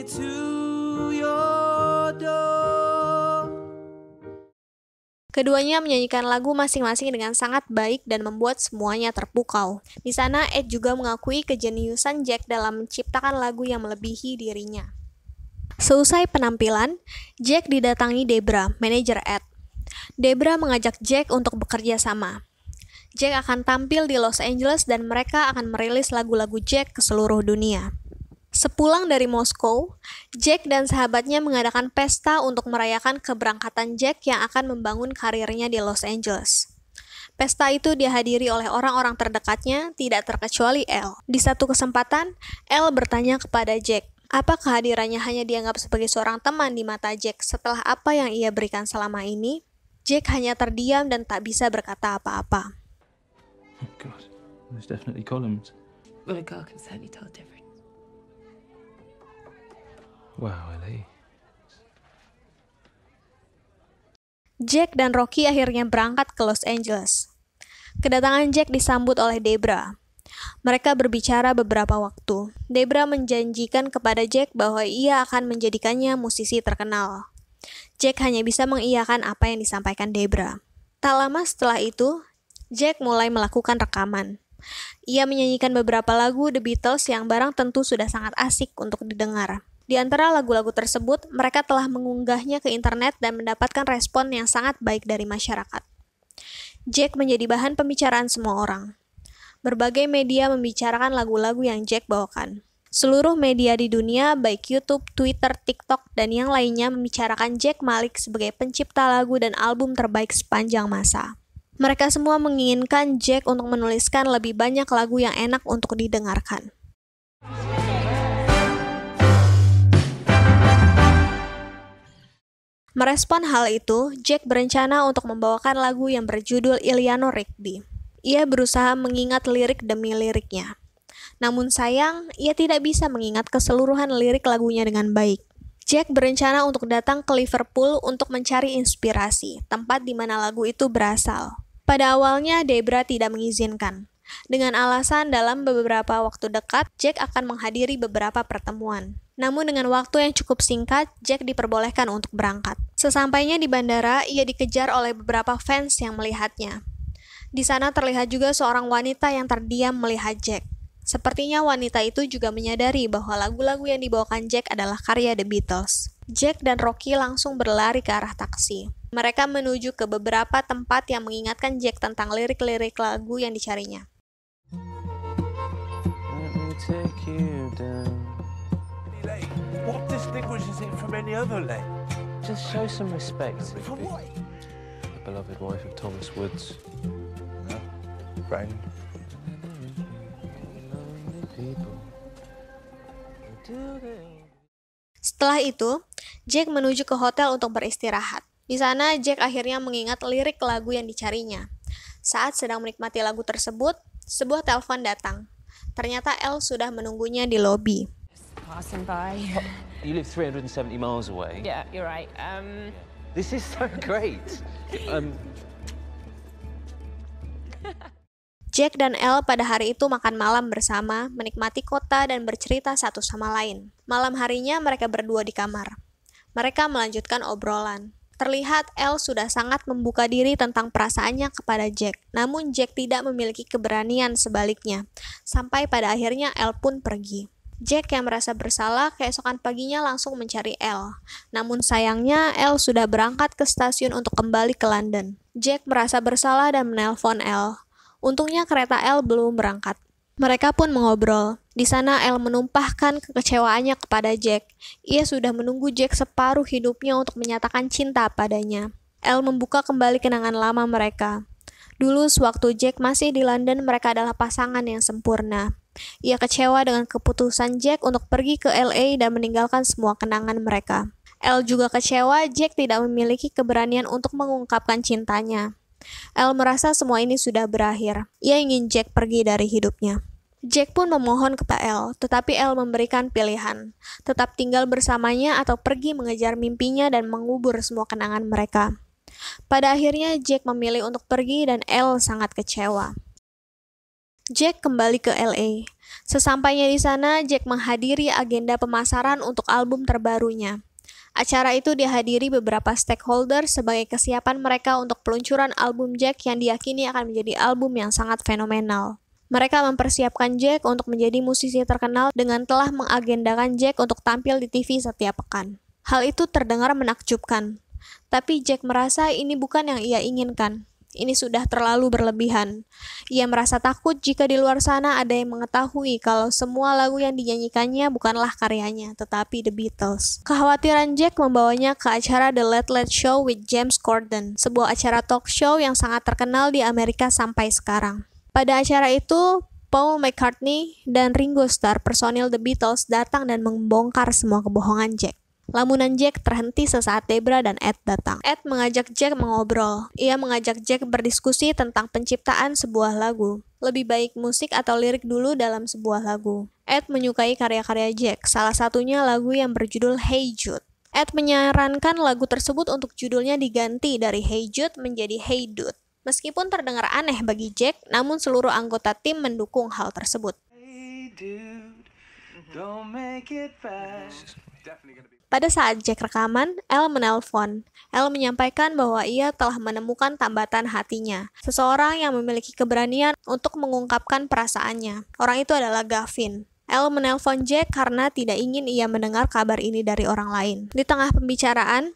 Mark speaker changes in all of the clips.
Speaker 1: to your door.
Speaker 2: Keduanya menyanyikan lagu masing-masing dengan sangat baik dan membuat semuanya terpukau. Di sana, Ed juga mengakui kejeniusan Jack dalam menciptakan lagu yang melebihi dirinya. Seusai penampilan, Jack didatangi Debra, manajer Ed. Debra mengajak Jack untuk bekerja sama. Jack akan tampil di Los Angeles dan mereka akan merilis lagu-lagu Jack ke seluruh dunia. Sepulang dari Moskow, Jack dan sahabatnya mengadakan pesta untuk merayakan keberangkatan Jack yang akan membangun karirnya di Los Angeles. Pesta itu dihadiri oleh orang-orang terdekatnya, tidak terkecuali Elle. Di satu kesempatan, Elle bertanya kepada Jack, apa kehadirannya hanya dianggap sebagai seorang teman di mata Jack setelah apa yang ia berikan selama ini? Jack hanya terdiam dan tak bisa berkata apa-apa.
Speaker 3: Oh God, there's definitely columns.
Speaker 4: Well, a girl can certainly tell different.
Speaker 3: Wow, LA.
Speaker 2: Jack dan Rocky akhirnya berangkat ke Los Angeles. Kedatangan Jack disambut oleh Debra. Mereka berbicara beberapa waktu. Debra menjanjikan kepada Jack bahwa ia akan menjadikannya musisi terkenal. Jack hanya bisa mengiyakan apa yang disampaikan Debra. Tak lama setelah itu, Jack mulai melakukan rekaman. Ia menyanyikan beberapa lagu The Beatles yang barang tentu sudah sangat asik untuk didengar. Di antara lagu-lagu tersebut, mereka telah mengunggahnya ke internet dan mendapatkan respon yang sangat baik dari masyarakat. Jack menjadi bahan pembicaraan semua orang. Berbagai media membicarakan lagu-lagu yang Jack bawakan. Seluruh media di dunia, baik YouTube, Twitter, TikTok, dan yang lainnya membicarakan Jack Malik sebagai pencipta lagu dan album terbaik sepanjang masa. Mereka semua menginginkan Jack untuk menuliskan lebih banyak lagu yang enak untuk didengarkan. Merespon hal itu, Jack berencana untuk membawakan lagu yang berjudul Eleanor Rigby. Ia berusaha mengingat lirik demi liriknya. Namun sayang, ia tidak bisa mengingat keseluruhan lirik lagunya dengan baik. Jack berencana untuk datang ke Liverpool untuk mencari inspirasi, tempat di mana lagu itu berasal. Pada awalnya, Debra tidak mengizinkan. Dengan alasan dalam beberapa waktu dekat, Jack akan menghadiri beberapa pertemuan. Namun dengan waktu yang cukup singkat, Jack diperbolehkan untuk berangkat. Sesampainya di bandara, ia dikejar oleh beberapa fans yang melihatnya. Di sana terlihat juga seorang wanita yang terdiam melihat Jack. Sepertinya wanita itu juga menyadari bahwa lagu-lagu yang dibawakan Jack adalah karya The Beatles. Jack dan Rocky langsung berlari ke arah taksi. Mereka menuju ke beberapa tempat yang mengingatkan Jack tentang lirik-lirik lagu yang dicarinya.
Speaker 1: Let me take you down. What distinguishes it from any other lake?
Speaker 3: Just show some respect.
Speaker 1: For what?
Speaker 3: The beloved wife of Thomas Woods.
Speaker 1: Friend.
Speaker 2: Setelah itu, Jack menuju ke hotel untuk beristirahat. Di sana, Jack akhirnya mengingat lirik lagu yang dicarinya. Saat sedang menikmati lagu tersebut, sebuah telepon datang. Ternyata Elle sudah menunggunya di lobi.
Speaker 4: Passing by.
Speaker 3: You live 370 miles away.
Speaker 4: Yeah, you're right.
Speaker 3: This is so great.
Speaker 2: Jack dan Elle pada hari itu makan malam bersama, menikmati kota dan bercerita satu sama lain. Malam harinya mereka berdua di kamar. Mereka melanjutkan obrolan. Terlihat Elle sudah sangat membuka diri tentang perasaannya kepada Jack, namun Jack tidak memiliki keberanian sebaliknya, sampai pada akhirnya Elle pun pergi. Jack yang merasa bersalah keesokan paginya langsung mencari Elle. Namun sayangnya Elle sudah berangkat ke stasiun untuk kembali ke London. Jack merasa bersalah dan menelpon Elle. Untungnya kereta Elle belum berangkat. Mereka pun mengobrol. Di sana Elle menumpahkan kekecewaannya kepada Jack. Ia sudah menunggu Jack separuh hidupnya untuk menyatakan cinta padanya. Elle membuka kembali kenangan lama mereka. Dulu sewaktu Jack masih di London, mereka adalah pasangan yang sempurna. Ia kecewa dengan keputusan Jack untuk pergi ke LA dan meninggalkan semua kenangan mereka. Elle juga kecewa Jack tidak memiliki keberanian untuk mengungkapkan cintanya. Elle merasa semua ini sudah berakhir. Ia ingin Jack pergi dari hidupnya. Jack pun memohon kepada Elle, tetapi Elle memberikan pilihan. Tetap tinggal bersamanya atau pergi mengejar mimpinya dan mengubur semua kenangan mereka. Pada akhirnya Jack memilih untuk pergi dan Elle sangat kecewa. Jack kembali ke LA. Sesampainya di sana, Jack menghadiri agenda pemasaran untuk album terbarunya. Acara itu dihadiri beberapa stakeholder sebagai kesiapan mereka untuk peluncuran album Jack yang diyakini akan menjadi album yang sangat fenomenal. Mereka mempersiapkan Jack untuk menjadi musisi terkenal dengan telah mengagendakan Jack untuk tampil di TV setiap pekan. Hal itu terdengar menakjubkan, tapi Jack merasa ini bukan yang ia inginkan. Ini sudah terlalu berlebihan. Ia merasa takut jika di luar sana ada yang mengetahui kalau semua lagu yang dinyanyikannya bukanlah karyanya, tetapi The Beatles. Kekhawatiran Jack membawanya ke acara The Late Late Show with James Corden, sebuah acara talk show yang sangat terkenal di Amerika sampai sekarang. Pada acara itu, Paul McCartney dan Ringo Starr, personil The Beatles, datang dan membongkar semua kebohongan Jack. Lamunan Jack terhenti sesaat Debra dan Ed datang. Ed mengajak Jack mengobrol. Ia mengajak Jack berdiskusi tentang penciptaan sebuah lagu. Lebih baik musik atau lirik dulu dalam sebuah lagu. Ed menyukai karya-karya Jack, salah satunya lagu yang berjudul Hey Jude. Ed menyarankan lagu tersebut untuk judulnya diganti dari Hey Jude menjadi Hey Dude. Meskipun terdengar aneh bagi Jack, namun seluruh anggota tim mendukung hal tersebut.
Speaker 1: Hey dude, don't make it fast.
Speaker 2: Pada saat Jack rekaman, Elle menelpon. Elle menyampaikan bahwa ia telah menemukan tambatan hatinya, seseorang yang memiliki keberanian untuk mengungkapkan perasaannya. Orang itu adalah Gavin. Elle menelpon Jack karena tidak ingin ia mendengar kabar ini dari orang lain. Di tengah pembicaraan,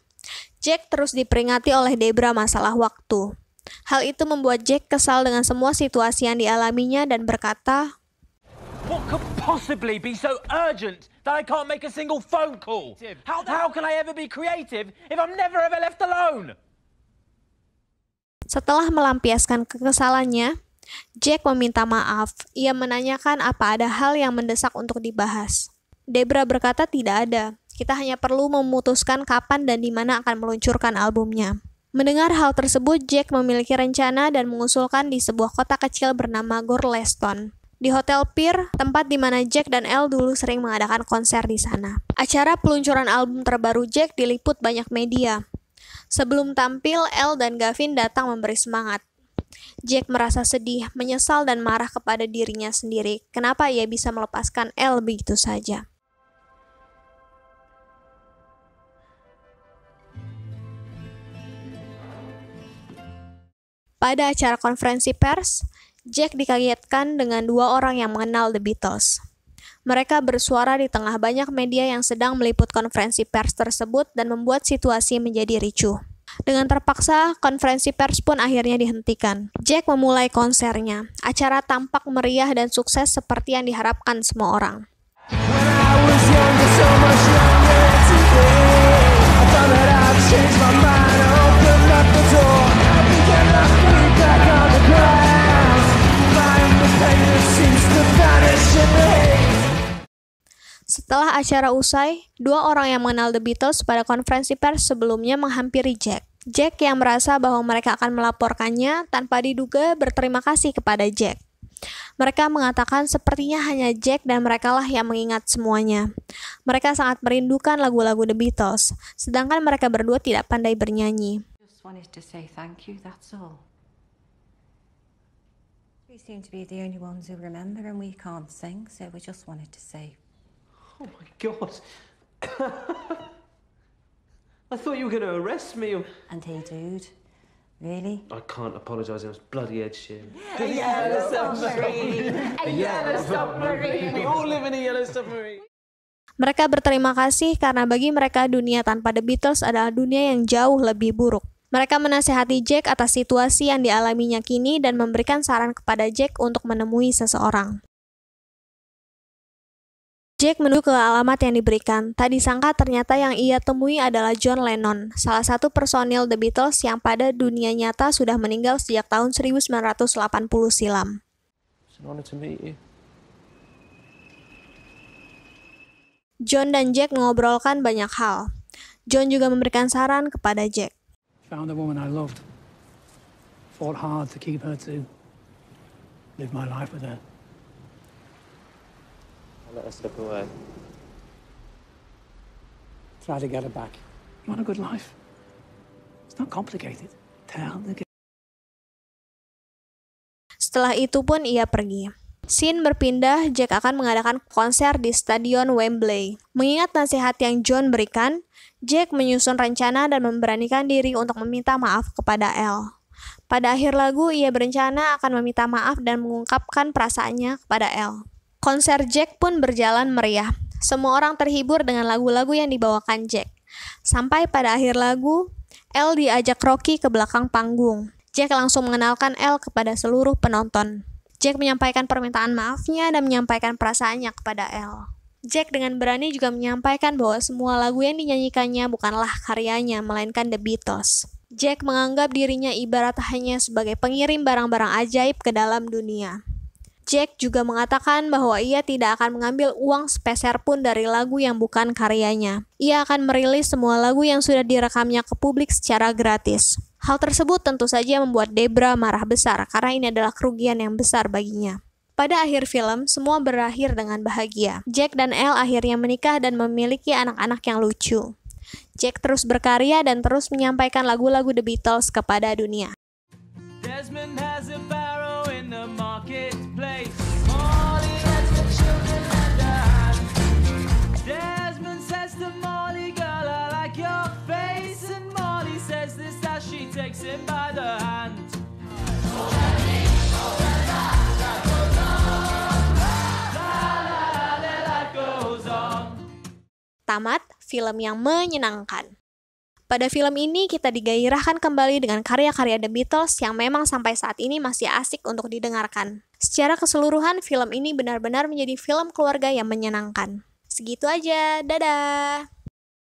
Speaker 2: Jack terus diperingati oleh Debra masalah waktu. Hal itu membuat Jack kesal dengan semua situasi yang dialaminya dan berkata,
Speaker 1: What could possibly be so urgent that I can't make a single phone call? How can I ever be creative if I'm never ever left alone?
Speaker 2: Setelah melampiaskan kekesalannya, Jack meminta maaf. Ia menanyakan apa ada hal yang mendesak untuk dibahas. Debra berkata tidak ada. Kita hanya perlu memutuskan kapan dan di mana akan meluncurkan albumnya. Mendengar hal tersebut, Jack memiliki rencana dan mengusulkan di sebuah kota kecil bernama Gorleston. Di Hotel Pier, tempat di mana Jack dan Elle dulu sering mengadakan konser di sana. Acara peluncuran album terbaru Jack diliput banyak media. Sebelum tampil, Elle dan Gavin datang memberi semangat. Jack merasa sedih, menyesal dan marah kepada dirinya sendiri. Kenapa ia bisa melepaskan Elle begitu saja? Pada acara konferensi pers, Jack dikagetkan dengan dua orang yang mengenal The Beatles. Mereka bersuara di tengah banyak media yang sedang meliput konferensi pers tersebut dan membuat situasi menjadi ricuh. Dengan terpaksa, konferensi pers pun akhirnya dihentikan. Jack memulai konsernya. Acara tampak meriah dan sukses seperti yang diharapkan semua orang. Setelah acara usai, dua orang yang mengenal The Beatles pada konferensi pers sebelumnya menghampiri Jack. Jack yang merasa bahwa mereka akan melaporkannya tanpa diduga berterima kasih kepada Jack. Mereka mengatakan sepertinya hanya Jack dan merekalah yang mengingat semuanya. Mereka sangat merindukan lagu-lagu The Beatles, sedangkan mereka berdua tidak pandai bernyanyi.
Speaker 4: Just wanted to say thank you, that's all. We seem to be the only ones who remember and we can't sing, so we just wanted to say.
Speaker 5: Oh my God. I thought you were going to arrest me.
Speaker 4: And hey, dude, really?
Speaker 5: I can't apologise, it was bloody Ed Sheeran.
Speaker 4: A yellow submarine, a yellow submarine.
Speaker 5: We all live in a yellow submarine.
Speaker 2: Mereka berterima kasih karena bagi mereka dunia tanpa The Beatles adalah dunia yang jauh lebih buruk. Mereka menasihati Jack atas situasi yang dialaminya kini dan memberikan saran kepada Jack untuk menemui seseorang. Jack menuju ke alamat yang diberikan. Tak disangka ternyata yang ia temui adalah John Lennon, salah satu personil The Beatles yang pada dunia nyata sudah meninggal sejak tahun 1980 silam.
Speaker 1: It's an honor to meet you.
Speaker 2: John dan Jack mengobrolkan banyak hal. John juga memberikan saran kepada Jack.
Speaker 6: Found the woman I loved. Fought hard to keep her to live my life with her.
Speaker 5: Let us slip away.
Speaker 6: Try to get her back. You want a good life? It's not complicated. Tell the
Speaker 2: Setelah itu pun ia pergi. Scene berpindah, Jack akan mengadakan konser di Stadion Wembley. Mengingat nasihat yang John berikan, Jack menyusun rencana dan memberanikan diri untuk meminta maaf kepada Elle. Pada akhir lagu, ia berencana akan meminta maaf dan mengungkapkan perasaannya kepada Elle. Konser Jack pun berjalan meriah. Semua orang terhibur dengan lagu-lagu yang dibawakan Jack. Sampai pada akhir lagu, Elle diajak Rocky ke belakang panggung. Jack langsung mengenalkan Elle kepada seluruh penonton. Jack menyampaikan permintaan maafnya dan menyampaikan perasaannya kepada Elle. Jack dengan berani juga menyampaikan bahwa semua lagu yang dinyanyikannya bukanlah karyanya, melainkan The Beatles. Jack menganggap dirinya ibarat hanya sebagai pengirim barang-barang ajaib ke dalam dunia. Jack juga mengatakan bahwa ia tidak akan mengambil uang sepeser pun dari lagu yang bukan karyanya. Ia akan merilis semua lagu yang sudah direkamnya ke publik secara gratis. Hal tersebut tentu saja membuat Debra marah besar karena ini adalah kerugian yang besar baginya. Pada akhir film, semua berakhir dengan bahagia. Jack dan Elle akhirnya menikah dan memiliki anak-anak yang lucu. Jack terus berkarya dan terus menyampaikan lagu-lagu The Beatles kepada dunia.
Speaker 1: Desmond has a barrow in the marketplace. Molly has the children lend a hand. Desmond says to Molly, girl, I like your face. And Molly says this as she takes him by the hand.
Speaker 2: Tamat, film yang menyenangkan. Pada film ini kita digairahkan kembali dengan karya-karya The Beatles yang memang sampai saat ini masih asik untuk didengarkan. Secara keseluruhan, film ini benar-benar menjadi film keluarga yang menyenangkan. Segitu aja, dadah!